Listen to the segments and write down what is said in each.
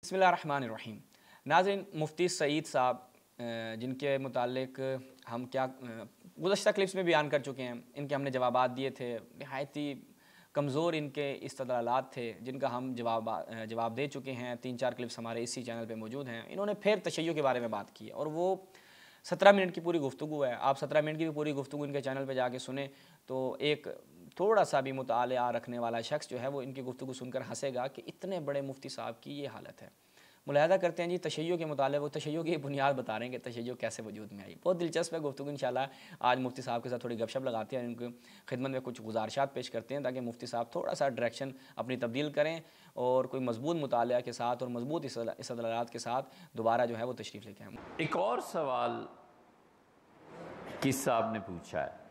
بسم اللہ الرحمن الرحیم۔ ناظرین، مفتی سعید صاحب جن کے متعلق ہم کیا گزشتہ کلپس میں بیان کر چکے ہیں، ان کے ہم نے جوابات دیے تھے، نہایت ہی کمزور ان کے استدلالات تھے جن کا ہم جواب دے چکے ہیں۔ 3-4 کلپس ہمارے اسی چینل پہ موجود ہیں۔ انہوں نے پھر تشیع کے بارے میں بات کی اور وہ 17 منٹ کی پوری گفتگو ہے۔ آپ 17 منٹ کی بھی پوری گفتگو ان کے چینل پہ جا کے سنیں تو ایک تھوڑا سا بھی مطالعہ رکھنے والا شخص جو ہے وہ ان کی گفتگو سن کر ہنسے گا کہ اتنے بڑے مفتی صاحب کی یہ حالت ہے۔ ملاحظہ کرتے ہیں جی تشیع کے متعلق، وہ تشیع کی بنیاد بتا رہے ہیں کہ تشیع کیسے وجود میں آئی۔ بہت دلچسپ ہے گفتگو، انشاءاللہ آج مفتی صاحب کے ساتھ تھوڑی گپ شپ لگاتے ہیں، ان کی خدمت میں کچھ گزارشات پیش کرتے ہیں تاکہ مفتی صاحب تھوڑا سا ڈائریکشن اپنی تبدیل کریں اور کوئی مضبوط مطالعہ کے ساتھ اور مضبوط استدلالات کے ساتھ دوبارہ جو ہے وہ تشریف لے کے آئیں۔ ایک اور سوال کس صاحب نے پوچھا ہے،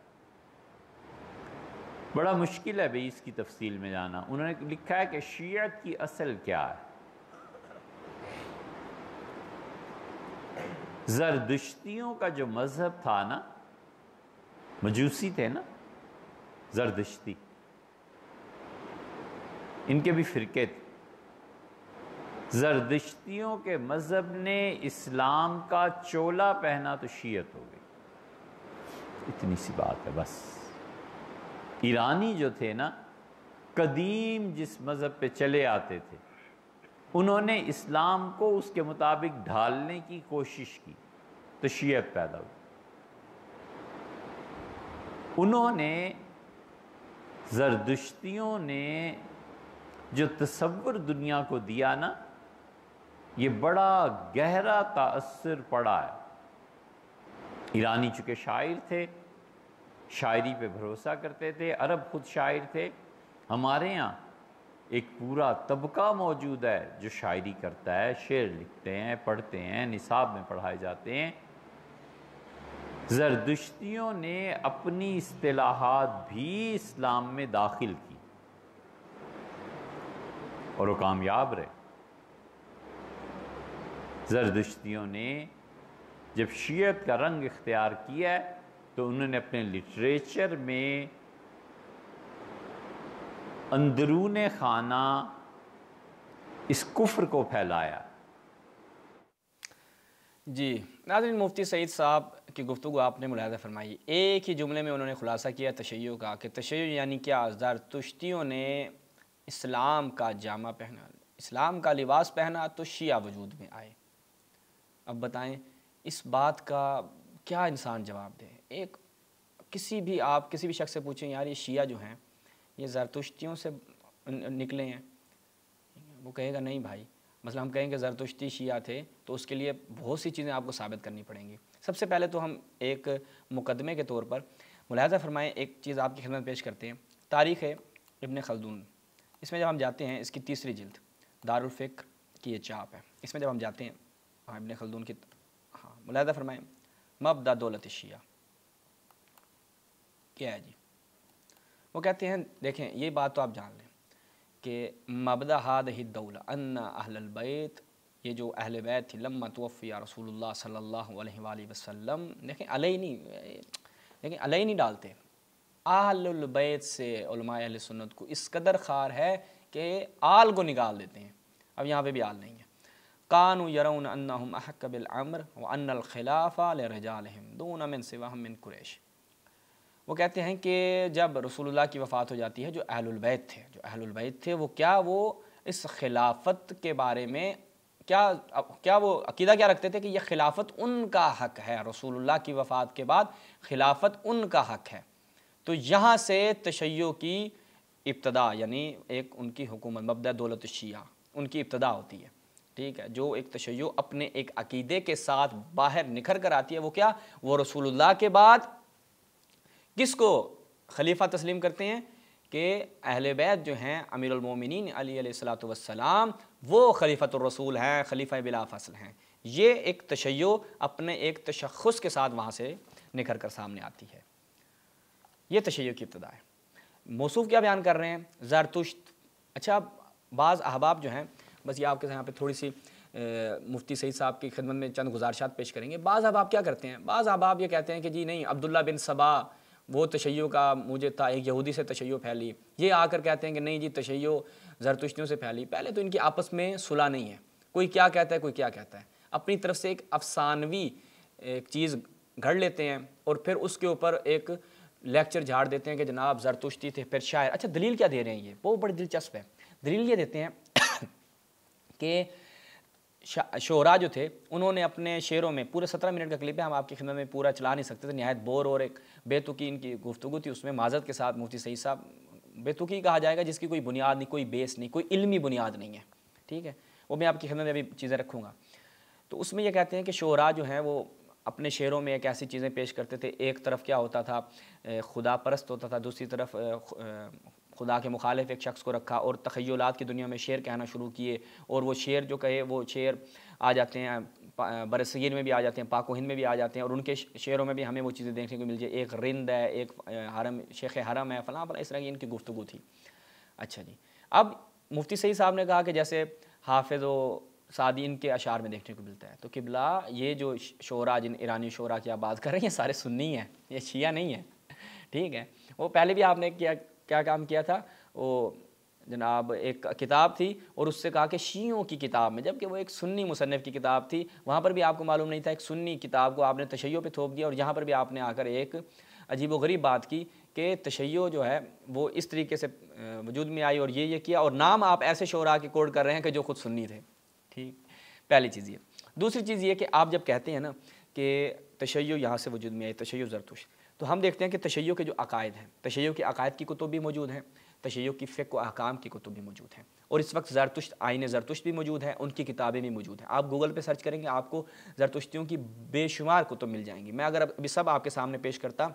بڑا مشکل ہے بھئی اس کی تفصیل میں جانا۔ انہوں نے لکھا ہے کہ شیعت کی اصل کیا ہے؟ زردشتیوں کا جو مذہب تھا نا، مجوسی تھے نا زردشتی، ان کے بھی فرقے تھے۔ زردشتیوں کے مذہب نے اسلام کا چولا پہنا تو شیعت ہو گئی، اتنی سی بات ہے بس۔ ایرانی جو تھے نا، قدیم جس مذہب پہ چلے آتے تھے، انہوں نے اسلام کو اس کے مطابق ڈھالنے کی کوشش کی تو شیعت پیدا ہوئی۔ انہوں نے زردشتیوں نے جو تصور دنیا کو دیا نا، یہ بڑا گہرا تاثر پڑا ہے۔ ایرانی چونکہ شاعر تھے، شاعری پہ بھروسہ کرتے تھے، عرب خود شاعر تھے۔ ہمارے ہاں ایک پورا طبقہ موجود ہے جو شاعری کرتا ہے، شعر لکھتے ہیں، پڑھتے ہیں، نصاب میں پڑھائے جاتے ہیں۔ زردشتیوں نے اپنی اصطلاحات بھی اسلام میں داخل کی اور وہ کامیاب رہے۔ زردشتیوں نے جب شیعت کا رنگ اختیار کیا تو انہوں نے اپنے لٹریچر میں اندرون خانہ اس کفر کو پھیلایا۔ جی ناظرین، مفتی سعید صاحب کی گفتگو آپ نے ملاحظہ فرمائی، ایک ہی جملے میں انہوں نے خلاصہ کیا تشیع کا کہ تشیع یعنی کیا؟ زرتشتیوں نے اسلام کا جامہ پہنا، اسلام کا لباس پہنا تو شیعہ وجود میں آئے۔ اب بتائیں اس بات کا کیا انسان جواب دے؟ ایک کسی بھی شخص سے پوچھیں یار یہ شیعہ جو ہیں یہ زرتشتیوں سے نکلے ہیں، وہ کہے گا نہیں بھائی۔ مثلا ہم کہیں کہ زرتشتی شیعہ تھے تو اس کے لیے بہت سی چیزیں آپ کو ثابت کرنی پڑیں گی۔ سب سے پہلے تو ہم ایک مقدمے کے طور پر ملاحظہ فرمائیں، ایک چیز آپ کی خدمت پیش کرتے ہیں، تاریخ ابن خلدون۔ اس میں جب ہم جاتے ہیں، اس کی 3ری جلد دارالفکر کی یہ چاپ ہے، اس میں جب ہم جاتے ہیں ابن خلدون کی، ملاحظہ فرمائیں مبدا دولت الشیعہ کیا ہے جی؟ وہ کہتے ہیں دیکھیں یہ بات تو آپ جان لیں کہ مبدا ہذہ الدولہ ان اہل البیت، یہ جو اہل بیت تھی، لما توفی رسول اللہ صلی اللہ علیہ وآلہ وسلم، دیکھیں علیہ نہیں ڈالتے، اہل البیت سے علماء اہل سنت کو اس قدر خار ہے کہ آل کو نکال دیتے ہیں۔ اب یہاں پہ بھی آل نہیں ہے۔ کانوا یرون انہم احق بالامر وان الخلافہ لرجالہم دون من سواہم من قریش۔ وہ کہتے ہیں کہ جب رسول اللہ کی وفات ہو جاتی ہے، جو اہل البیت تھے وہ اس خلافت کے بارے میں کیا وہ عقیدہ کیا رکھتے تھے کہ یہ خلافت ان کا حق ہے، رسول اللہ کی وفات کے بعد خلافت ان کا حق ہے۔ تو یہاں سے تشیع کی ابتدا، یعنی ایک ان کی حکومت مبدأ دولت الشیعہ ان کی ابتدا ہوتی ہے، ٹھیک ہے۔ جو ایک تشیع اپنے ایک عقیدے کے ساتھ باہر نکھر کر آتی ہے، وہ کیا؟ وہ رسول اللہ کے بعد کس کو خلیفہ تسلیم کرتے ہیں کہ اہل بیت جو ہیں امیر المومنین علی علیہ الصلوۃ والسلام، وہ خلیفۃ الرسول ہیں، خلیفہ بلا فصل ہیں۔ یہ ایک تشیع اپنے ایک تشخص کے ساتھ وہاں سے نکھر کر سامنے آتی ہے۔ یہ تشیع کی ابتدا ہے۔ موصوف کیا بیان کر رہے ہیں؟ زرتشت۔ اچھا، بعض احباب جو ہیں، بس یہ آپ کے یہاں پہ تھوڑی سی مفتی سعید صاحب کی خدمت میں چند گزارشات پیش کریں گے۔ بعض احباب کیا کرتے ہیں؟ بعض احباب یہ کہتے ہیں کہ جی نہیں، عبداللہ بن سبا وہ تشیع کا مجھے تھا، ایک یہودی سے تشیع پھیلی۔ یہ آ کر کہتے ہیں کہ نہیں جی تشیع زرتشتیوں سے پھیلی۔ پہلے تو ان کی آپس میں صلح نہیں ہے، کوئی کیا کہتا ہے، کوئی کیا کہتا ہے، اپنی طرف سے ایک افسانوی ایک چیز گھڑ لیتے ہیں اور پھر اس کے اوپر ایک لیکچر جھاڑ دیتے ہیں کہ جناب زرتشتی تھے پھر شاعر۔ اچھا دلیل کیا دے رہے ہیں، یہ وہ بڑی دلچسپ ہے۔ دلیل یہ دیتے ہیں کہ شعراء جو تھے انہوں نے اپنے شعروں میں، پورے 17 منٹ کا کلپ ہے، ہم آپ کی خدمت میں پورا چلا نہیں سکتے تھے، نہایت بور اور ایک بے تکی ان کی گفتگو تھی، اس میں معذرت کے ساتھ مفتی سعید صاحب بے تکی کہا جائے گا جس کی کوئی بنیاد نہیں، کوئی بیس نہیں، کوئی علمی بنیاد نہیں ہے، ٹھیک ہے، وہ میں آپ کی خدمت میں ابھی چیزیں رکھوں گا۔ تو اس میں یہ کہتے ہیں کہ شعراء جو ہیں وہ اپنے شعروں میں ایک ایسی چیزیں پیش کرتے تھے، ایک طرف کیا ہوتا تھا خدا پرست ہوتا تھا، دوسری طرف خدا کے مخالف ایک شخص کو رکھا اور تخیلات کی دنیا میں شعر کہنا شروع کیے، اور وہ شعر جو کہے وہ شعر آ جاتے ہیں برصغیر میں بھی آ جاتے ہیں، پاک و ہند میں بھی آ جاتے ہیں، اور ان کے شعروں میں بھی ہمیں وہ چیزیں دیکھنے کو مل جائے، ایک رند ہے، ایک حرم شیخ حرم ہے، فلاں فلاں، اس طرح کی ان کی گفتگو تھی۔ اچھا جی، اب مفتی سعید صاحب نے کہا کہ جیسے حافظ و سعدی ان کے اشعار میں دیکھنے کو ملتا ہے، تو قبلہ یہ جو شعراء جن ایرانی شعراء کی آپ بات کر رہے ہیں یہ سارے سنی ہیں، یہ شیعہ نہیں ہیں، ٹھیک ہے۔ وہ پہلے بھی آپ نے کیا کام کیا تھا، وہ جناب ایک کتاب تھی اور اس سے کہا کہ شیعوں کی کتاب میں، جبکہ وہ ایک سنی مصنف کی کتاب تھی، وہاں پر بھی آپ کو معلوم نہیں تھا، ایک سنی کتاب کو آپ نے تشیع پہ تھوپ دیا، اور یہاں پر بھی آپ نے آ کر ایک عجیب و غریب بات کی کہ تشیع جو ہے وہ اس طریقے سے وجود میں آئی اور یہ کیا، اور نام آپ ایسے شعراء کے کوڈ کر رہے ہیں کہ جو خود سنی تھے، ٹھیک، پہلی چیز یہ۔ دوسری چیز یہ کہ آپ جب کہتے ہیں نا کہ تشیع یہاں سے وجود میں آئی، تشیع زرتشت، تو ہم دیکھتے ہیں کہ تشیع کے جو عقائد ہیں، تشیع کے عقائد کی کتب بھی موجود ہیں، تشیع کی فقہ و احکام کی کتب بھی موجود ہیں، اور اس وقت زرتشت آئین زرتشت بھی موجود ہے، ان کی کتابیں بھی موجود ہیں۔ آپ گوگل پہ سرچ کریں گے آپ کو زرتشتیوں کی بے شمار کتب مل جائیں گی۔ میں اگر ابھی سب آپ کے سامنے پیش کرتا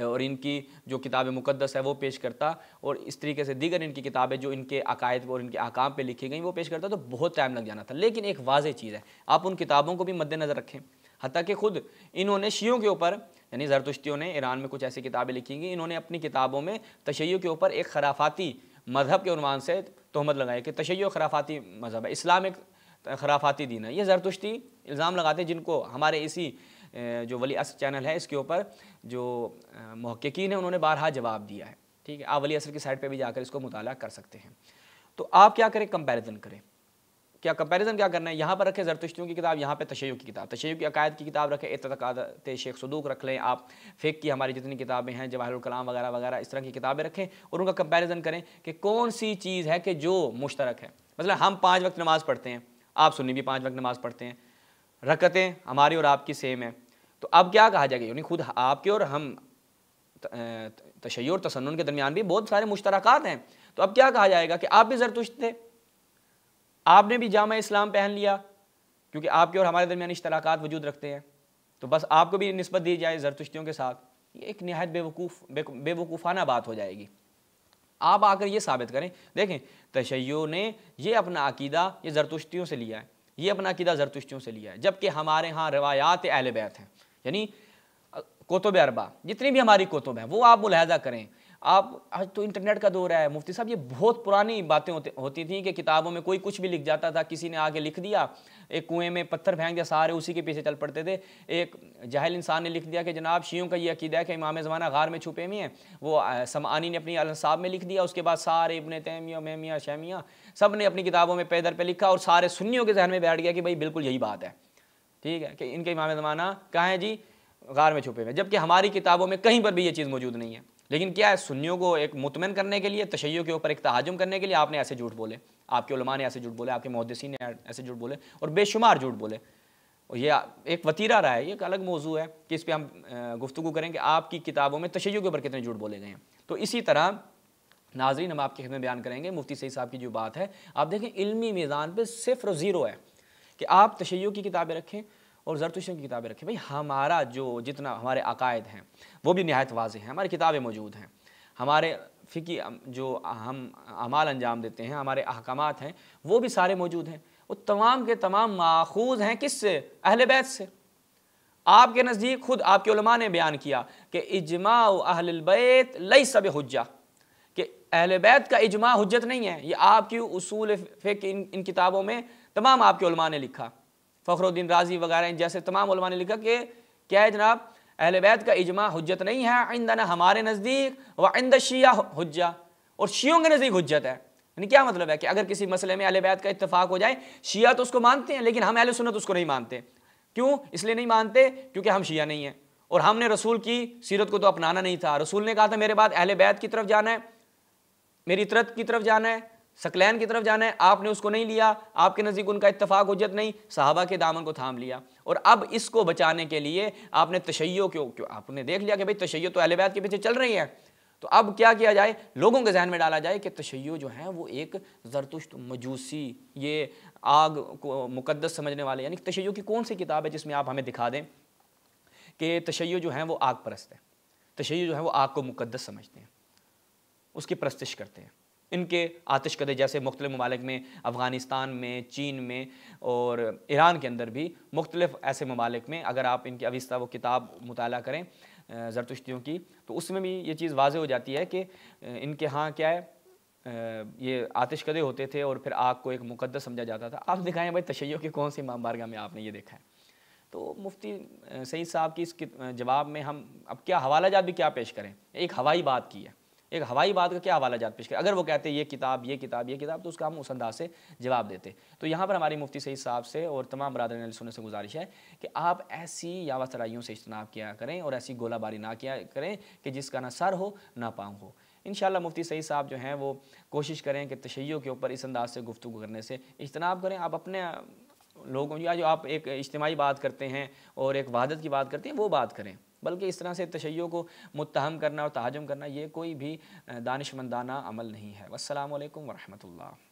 اور ان کی جو کتاب مقدس ہے وہ پیش کرتا، اور اس طریقے سے دیگر ان کی کتابیں جو ان کے عقائد اور ان کے احکام پہ لکھی گئیں وہ پیش کرتا، تو بہت ٹائم لگ جانا تھا۔ لیکن ایک واضح چیز ہے، آپ ان کتابوں کو بھی مد نظر رکھیں، حتیٰ کہ خود انہوں نے شیعوں کے اوپر، یعنی زرتشتیوں نے ایران میں کچھ ایسی کتابیں لکھی گئی، انہوں نے اپنی کتابوں میں تشیع کے اوپر ایک خرافاتی مذہب کے عنوان سے تہمت لگائی کہ تشیع خرافاتی مذہب ہے، اسلام ایک خرافاتی دین ہے۔ یہ زرتشتی الزام لگاتے ہیں، جن کو ہمارے اسی جو ولی عصر چینل ہے اس کے اوپر جو محققین ہیں انہوں نے بارہا جواب دیا ہے، ٹھیک ہے، آپ ولی عصر کی سائٹ پہ بھی جا کر اس کو مطالعہ کر سکتے ہیں۔ تو آپ کیا کریں، کمپیریزن کریں، کیا کمپیریزن کیا کرنا ہے، یہاں پر رکھیں زرتشتیوں کی کتاب، یہاں پہ تشیع کی کتاب، تشیع کی عقائد کی کتاب رکھیں، اعتقادات شیخ صدوق رکھ لیں، آپ فقہ کی ہماری جتنی کتابیں ہیں، جواہر الکلام وغیرہ وغیرہ اس طرح کی کتابیں رکھیں، اور ان کا کمپیریزن کریں کہ کون سی چیز ہے کہ جو مشترک ہے۔ مثلا ہم 5 وقت نماز پڑھتے ہیں، آپ سنی بھی 5 وقت نماز پڑھتے ہیں، رکعتیں ہماری اور آپ کی سیم ہیں، تو اب کیا کہا جائے گا، یعنی خود آپ کے اور ہم تشیع اور تسنن کے درمیان بھی بہت سارے مشترکات ہیں، تو اب کیا کہا جائے گا کہ آپ بھی زرتشت تھے، آپ نے بھی جامع اسلام پہن لیا، کیونکہ آپ کے اور ہمارے درمیان اشتراکات وجود رکھتے ہیں، تو بس آپ کو بھی نسبت دی جائے زرتشتیوں کے ساتھ۔ یہ ایک نہایت بے وقوفانہ بات ہو جائے گی۔ آپ آ کر یہ ثابت کریں، دیکھیں تشیع نے یہ اپنا عقیدہ یہ زرتشتیوں سے لیا ہے، یہ اپنا عقیدہ زرتشتیوں سے لیا ہے، جبکہ ہمارے ہاں روایات اہل بیت ہیں، یعنی کتب اربع جتنی بھی ہماری کتب ہیں وہ آپ ملاحظہ کریں۔ آپ آج تو انٹرنیٹ کا دور ہے مفتی صاحب، یہ بہت پرانی باتیں ہوتی تھیں کہ کتابوں میں کوئی کچھ بھی لکھ جاتا تھا، کسی نے آگے لکھ دیا، ایک کنویں میں پتھر پھینک دیا، سارے اسی کے پیچھے چل پڑتے تھے۔ ایک جاہل انسان نے لکھ دیا کہ جناب شیعوں کا یہ عقیدہ ہے کہ امام زمانہ غار میں چھپے ہوئے ہیں، وہ سمعانی نے اپنی الانصاب میں لکھ دیا، اس کے بعد سارے ابن تیمیہ میمیہ شیمیہ سب نے اپنی کتابوں میں پے در پہ لکھا، اور سارے سنیوں کے ذہن میں بیٹھ گیا کہ بھائی بالکل یہی بات ہے، ٹھیک ہے، کہ ان کے امام زمانہ کہاں ہیں جی، غار میں چھپے ہوئے، جبکہ ہماری کتابوں میں کہیں پر بھی یہ چیز موجود نہیں ہے۔ لیکن کیا ہے، سنیوں کو ایک مطمئن کرنے کے لیے، تشیع کے اوپر ایک تہاجم کرنے کے لیے آپ نے ایسے جھوٹ بولے، آپ کے علماء نے ایسے جھوٹ بولے، آپ کے محدثین نے ایسے جھوٹ بولے، اور بے شمار جھوٹ بولے، اور یہ ایک وتیرہ رہا ہے، یہ ایک الگ موضوع ہے کہ اس پہ ہم گفتگو کریں کہ آپ کی کتابوں میں تشیع کے اوپر کتنے جھوٹ بولے گئے ہیں۔ تو اسی طرح ناظرین ہم آپ کی خدمت بیان کریں گے مفتی سعید صاحب کی جو بات ہے، آپ دیکھیں علمی میزان پہ 0 اور 0 ہے کہ آپ تشیع کی کتابیں رکھیں اور زرتشتیوں کی کتابیں رکھیں۔ بھائی ہمارا جو جتنا ہمارے عقائد ہیں وہ بھی نہایت واضح ہیں، ہماری کتابیں موجود ہیں، ہمارے فقہی جو ہم اعمال انجام دیتے ہیں، ہمارے احکامات ہیں وہ بھی سارے موجود ہیں، وہ تمام کے تمام ماخوذ ہیں کس سے؟ اہل بیت سے۔ آپ کے نزدیک خود آپ کے علماء نے بیان کیا کہ اجماع اہل البیت لیس بحجہ، کہ اہل بیت کا اجماع حجت نہیں ہے، یہ آپ کی اصول فقہ ان کتابوں میں تمام آپ کے علماء نے لکھا، فخر الدین رازی وغیرہ جیسے تمام علماء نے لکھا کہ کیا ہے جناب، اہل بیت کا اجماع حجت نہیں ہے، عندنا ہمارے نزدیک، وعند الشیعہ حجہ، اور شیعوں کے نزدیک حجت ہے۔ یعنی کیا مطلب ہے کہ اگر کسی مسئلے میں اہل بیت کا اتفاق ہو جائے، شیعہ تو اس کو مانتے ہیں لیکن ہم اہل سنت اس کو نہیں مانتے. کیوں؟ اس لیے نہیں مانتے کیونکہ ہم شیعہ نہیں ہیں، اور ہم نے رسول کی سیرت کو تو اپنانا نہیں تھا. رسول نے کہا تھا میرے بعد اہل بیت کی طرف جانا ہے، میری اطرت کی طرف جانا ہے، ثقلین کی طرف جانا ہے. آپ نے اس کو نہیں لیا، آپ کے نزدیک ان کا اتفاق حجت نہیں، صحابہ کے دامن کو تھام لیا. اور اب اس کو بچانے کے لیے آپ نے تشیع کیوں آپ نے دیکھ لیا کہ بھئی تشیع تو اہل بیت کے پیچھے چل رہی ہے، تو اب کیا کیا جائے؟ لوگوں کے ذہن میں ڈالا جائے کہ تشیع جو ہیں وہ ایک زرتشت، مجوسی، یہ آگ کو مقدس سمجھنے والے. یعنی تشیع کی کون سی کتاب ہے جس میں آپ ہمیں دکھا دیں کہ تشیع جو ہیں وہ آگ پرست ہے، تشیع جو ہیں وہ آگ کو مقدس سمجھتے ہیں، اس کی پرستش کرتے ہیں. ان کے آتش کدے جیسے مختلف ممالک میں، افغانستان میں، چین میں اور ایران کے اندر بھی مختلف ایسے ممالک میں اگر آپ ان کی اوستہ وہ کتاب مطالعہ کریں زرتشتیوں کی، تو اس میں بھی یہ چیز واضح ہو جاتی ہے کہ ان کے ہاں کیا ہے، یہ آتش کدے ہوتے تھے اور پھر آگ کو ایک مقدس سمجھا جاتا تھا. آپ دکھائیں بھائی تشیع کی کون سی امام بارگاہ میں آپ نے یہ دیکھا ہے؟ تو مفتی سعید صاحب کی اس جواب میں ہم اب کیا حوالہ جات بھی کیا پیش کریں؟ ایک ہوائی بات کی ہے، ایک ہوائی بات کا کیا حوالہ جات پیش کریں؟ اگر وہ کہتے ہیں یہ کتاب یہ کتاب یہ کتاب، تو اس کا ہم اس انداز سے جواب دیتے. تو یہاں پر ہماری مفتی سعید صاحب سے اور تمام برادران اہل سنت سے گزارش ہے کہ آپ ایسی یاوہ ترائیوں سے اجتناب کیا کریں اور ایسی گولہ باری نہ کیا کریں کہ جس کا نہ سر ہو نہ پاؤں ہو. انشاءاللہ مفتی سعید صاحب جو ہیں وہ کوشش کریں کہ تشیع کے اوپر اس انداز سے گفتگو کرنے سے اجتناب کریں. آپ اپنے لوگوں یا جو آپ ایک اجتماعی بات کرتے ہیں اور ایک وحدت کی بات کرتے ہیں وہ بات کریں، بلکہ اس طرح سے تشیع کو متہم کرنا اور تہاجم کرنا یہ کوئی بھی دانشمندانہ عمل نہیں ہے. والسلام علیکم ورحمۃ اللہ.